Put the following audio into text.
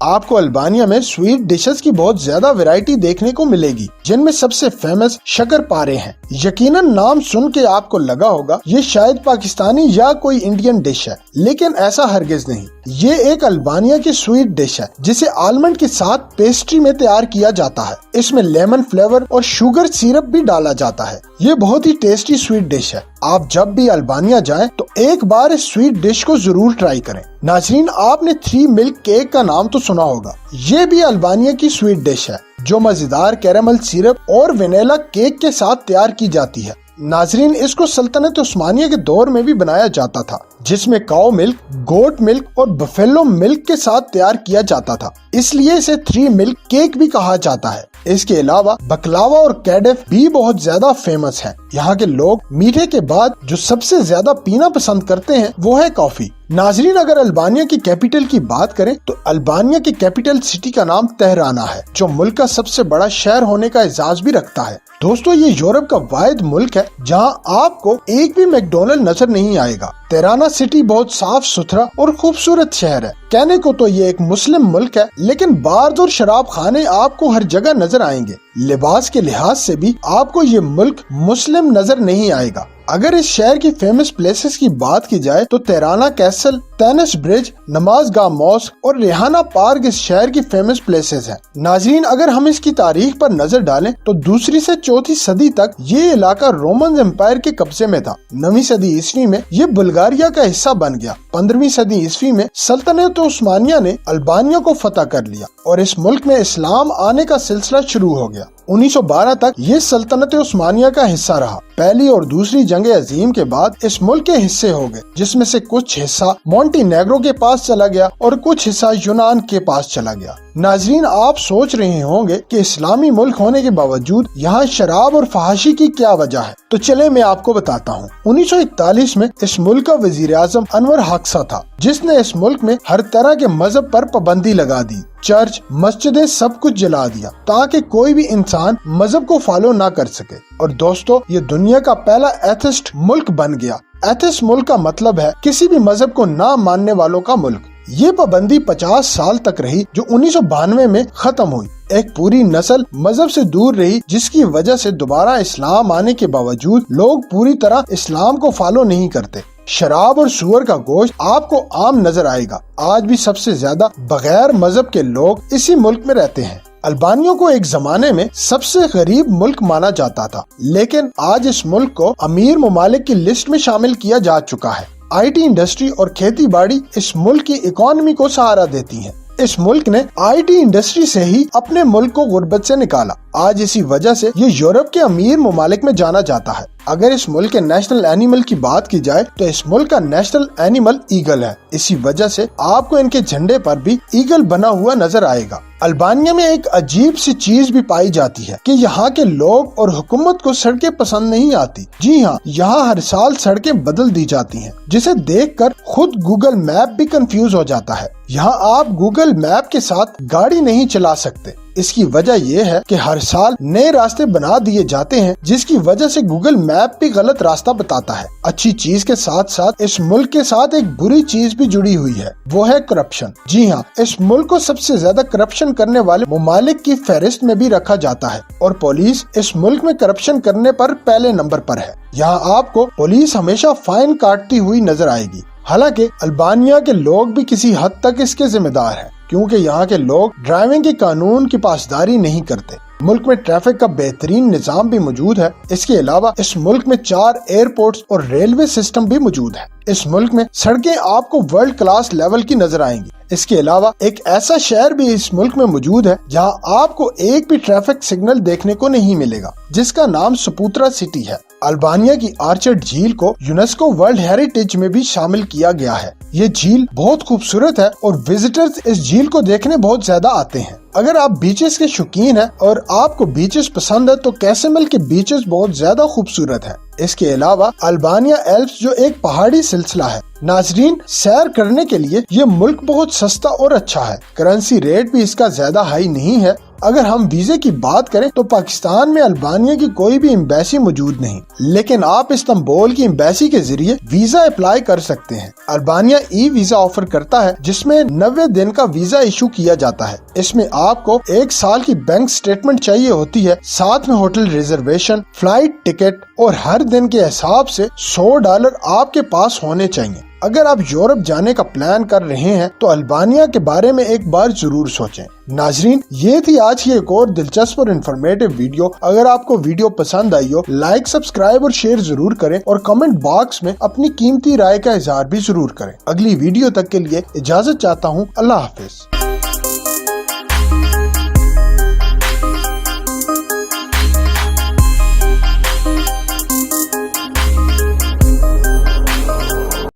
آپ کو البانیہ میں سویٹ ڈشز کی بہت زیادہ ویرائٹی دیکھنے کو ملے گی، جن میں سب سے فیمس شکر پارے ہیں۔ یقیناً نام سن کے آپ کو لگا ہوگا یہ شاید پاکستانی یا کوئی انڈین ڈش ہے، لیکن ایسا ہرگز نہیں۔ یہ ایک البانیہ کی سویٹ ڈش ہے جسے آلمنڈ کے ساتھ پیسٹری میں تیار کیا جاتا ہے۔ اس میں لیمن فلیور اور شوگر سیرپ بھی ڈالا جاتا ہے۔ یہ بہت ہی ٹیسٹی سویٹ ڈش ہے۔ آپ جب بھی البانیہ جائیں تو ایک بار اس سویٹ ڈش کو ضرور ٹرائی کریں۔ ناظرین، آپ نے 3 ملک کیک کا نام تو سنا ہوگا۔ یہ بھی البانیہ کی سویٹ ڈش ہے جو مزیدار کیرامل سیرپ اور وینیلا کیک کے ساتھ تیار کی جاتی ہے۔ ناظرین، اس کو سلطنت عثمانیہ کے دور میں بھی بنایا جاتا تھا، جس میں کاؤ ملک، گوٹ ملک اور بفیلو ملک کے ساتھ تیار کیا جاتا تھا، اس لیے اسے 3 ملک کیک بھی کہا جاتا ہے۔ اس کے علاوہ بکلاوا اور کیڈف بھی بہت زیادہ فیمس ہیں۔ یہاں کے لوگ میٹھے کے بعد جو سب سے زیادہ پینا پسند کرتے ہیں وہ ہے کافی۔ ناظرین، اگر البانیہ کی کیپٹل کی بات کریں تو البانیہ کی کیپٹل سٹی کا نام تہرانہ ہے، جو ملک کا سب سے بڑا شہر ہونے کا اعزاز بھی رکھتا ہے۔ دوستو، یہ یورپ کا واحد ملک ہے جہاں آپ کو ایک بھی میکڈونلڈ نظر نہیں آئے گا۔ تہرانہ سٹی بہت صاف ستھرا اور خوبصورت شہر ہے۔ کہنے کو تو یہ ایک مسلم ملک ہے، لیکن بارز اور شراب خانے آپ کو ہر جگہ نظر آئیں گے۔ لباس کے لحاظ سے بھی آپ کو یہ ملک مسلم نظر نہیں آئے گا۔ اگر اس شہر کی فیمس پلیسز کی بات کی جائے تو تہرانہ کیسل، تینس برج، نماز گاہ موسک اور ریحانہ پارک اس شہر کی فیمس پلیسز ہیں۔ ناظرین، اگر ہم اس کی تاریخ پر نظر ڈالیں تو 2 سے 4 صدی تک یہ علاقہ رومن امپائر کے قبضے میں تھا۔ 9ویں صدی عیسوی میں یہ بلغاریہ کا حصہ بن گیا۔ 15ویں صدی عیسوی میں سلطنت عثمانیہ نے البانیہ کو فتح کر لیا اور اس ملک میں اسلام آنے کا سلسلہ شروع ہو گیا۔ 1912 تک یہ سلطنت عثمانیہ کا حصہ رہا۔ پہلی اور دوسری جنگ عظیم کے بعد اس ملک کے حصے ہو گئے، جس میں سے کچھ حصہ مونٹی نیگرو کے پاس چلا گیا اور کچھ حصہ یونان کے پاس چلا گیا۔ ناظرین، آپ سوچ رہے ہوں گے کہ اسلامی ملک ہونے کے باوجود یہاں شراب اور فحاشی کی کیا وجہ ہے، تو چلے میں آپ کو بتاتا ہوں۔ 1941 میں اس ملک کا وزیر اعظم انور حقصہ تھا، جس نے اس ملک میں ہر طرح کے مذہب پر پابندی لگا دی۔ چرچ، مسجدیں، سب کچھ جلا دیا تاکہ کوئی بھی انسان مذہب کو فالو نہ کر سکے۔ اور دوستو، یہ دنیا کا پہلا ایتھسٹ ملک بن گیا۔ ایتھسٹ ملک کا مطلب ہے کسی بھی مذہب کو نہ ماننے والوں کا ملک۔ یہ پابندی 50 سال تک رہی، جو 1992 میں ختم ہوئی۔ ایک پوری نسل مذہب سے دور رہی، جس کی وجہ سے دوبارہ اسلام آنے کے باوجود لوگ پوری طرح اسلام کو فالو نہیں کرتے۔ شراب اور سور کا گوشت آپ کو عام نظر آئے گا۔ آج بھی سب سے زیادہ بغیر مذہب کے لوگ اسی ملک میں رہتے ہیں۔ البانیہ کو ایک زمانے میں سب سے غریب ملک مانا جاتا تھا، لیکن آج اس ملک کو امیر ممالک کی لسٹ میں شامل کیا جا چکا ہے۔ آئی ٹی انڈسٹری اور کھیتی باڑی اس ملک کی اکانومی کو سہارا دیتی ہیں۔ اس ملک نے آئی ٹی انڈسٹری سے ہی اپنے ملک کو غربت سے نکالا۔ آج اسی وجہ سے یہ یورپ کے امیر ممالک میں جانا جاتا ہے۔ اگر اس ملک کے نیشنل اینیمل کی بات کی جائے تو اس ملک کا نیشنل اینیمل ایگل ہے۔ اسی وجہ سے آپ کو ان کے جھنڈے پر بھی ایگل بنا ہوا نظر آئے گا۔ البانیہ میں ایک عجیب سی چیز بھی پائی جاتی ہے کہ یہاں کے لوگ اور حکومت کو سڑکیں پسند نہیں آتی۔ جی ہاں، یہاں ہر سال سڑکیں بدل دی جاتی ہیں، جسے دیکھ کر خود گوگل میپ بھی کنفیوز ہو جاتا ہے۔ یہاں آپ گوگل میپ کے ساتھ گاڑی نہیں چلا سکتے۔ اس کی وجہ یہ ہے کہ ہر سال نئے راستے بنا دیے جاتے ہیں، جس کی وجہ سے گوگل میپ بھی غلط راستہ بتاتا ہے۔ اچھی چیز کے ساتھ ساتھ اس ملک کے ساتھ ایک بری چیز بھی جڑی ہوئی ہے، وہ ہے کرپشن۔ جی ہاں، اس ملک کو سب سے زیادہ کرپشن کرنے والے ممالک کی فہرست میں بھی رکھا جاتا ہے، اور پولیس اس ملک میں کرپشن کرنے پر پہلے نمبر پر ہے۔ یہاں آپ کو پولیس ہمیشہ فائن کاٹتی ہوئی نظر آئے گی۔ حالانکہ البانیہ کے لوگ بھی کسی حد تک اس کے ذمہ دار ہیں، کیونکہ یہاں کے لوگ ڈرائیونگ کے قانون کی پاسداری نہیں کرتے۔ ملک میں ٹریفک کا بہترین نظام بھی موجود ہے۔ اس کے علاوہ اس ملک میں 4 ایئرپورٹس اور ریلوے سسٹم بھی موجود ہے۔ اس ملک میں سڑکیں آپ کو ورلڈ کلاس لیول کی نظر آئیں گی۔ اس کے علاوہ ایک ایسا شہر بھی اس ملک میں موجود ہے جہاں آپ کو ایک بھی ٹریفک سگنل دیکھنے کو نہیں ملے گا، جس کا نام سپوترا سٹی ہے۔ البانیہ کی آرچرڈ جھیل کو یونیسکو ورلڈ ہیریٹیج میں بھی شامل کیا گیا ہے۔ یہ جھیل بہت خوبصورت ہے اور وزٹرز اس جھیل کو دیکھنے بہت زیادہ آتے ہیں۔ اگر آپ بیچز کے شوقین ہیں اور آپ کو بیچز پسند ہے تو کیسیمل کے بیچز بہت زیادہ خوبصورت ہیں۔ اس کے علاوہ البانیا ایلپس جو ایک پہاڑی سلسلہ ہے۔ ناظرین، سیر کرنے کے لیے یہ ملک بہت سستا اور اچھا ہے۔ کرنسی ریٹ بھی اس کا زیادہ ہائی نہیں ہے۔ اگر ہم ویزے کی بات کریں تو پاکستان میں البانیا کی کوئی بھی ایمبیسی موجود نہیں، لیکن آپ استنبول کی ایمبیسی کے ذریعے ویزا اپلائی کر سکتے ہیں۔ البانیا ای ویزا آفر کرتا ہے جس میں 90 دن کا ویزا ایشو کیا جاتا ہے۔ اس میں آپ کو 1 سال کی بینک سٹیٹمنٹ چاہیے ہوتی ہے، ساتھ میں ہوٹل ریزرویشن، فلائٹ ٹکٹ اور ہر دن کے حساب سے $100 آپ کے پاس ہونے چاہیے۔ اگر آپ یورپ جانے کا پلان کر رہے ہیں تو البانیا کے بارے میں ایک بار ضرور سوچیں۔ ناظرین، یہ تھی آج کی ایک اور دلچسپ اور انفارمیٹو ویڈیو۔ اگر آپ کو ویڈیو پسند آئی ہو، لائک، سبسکرائب اور شیئر ضرور کریں اور کمنٹ باکس میں اپنی قیمتی رائے کا اظہار بھی ضرور کریں۔ اگلی ویڈیو تک کے لیے اجازت چاہتا ہوں۔ اللہ حافظ۔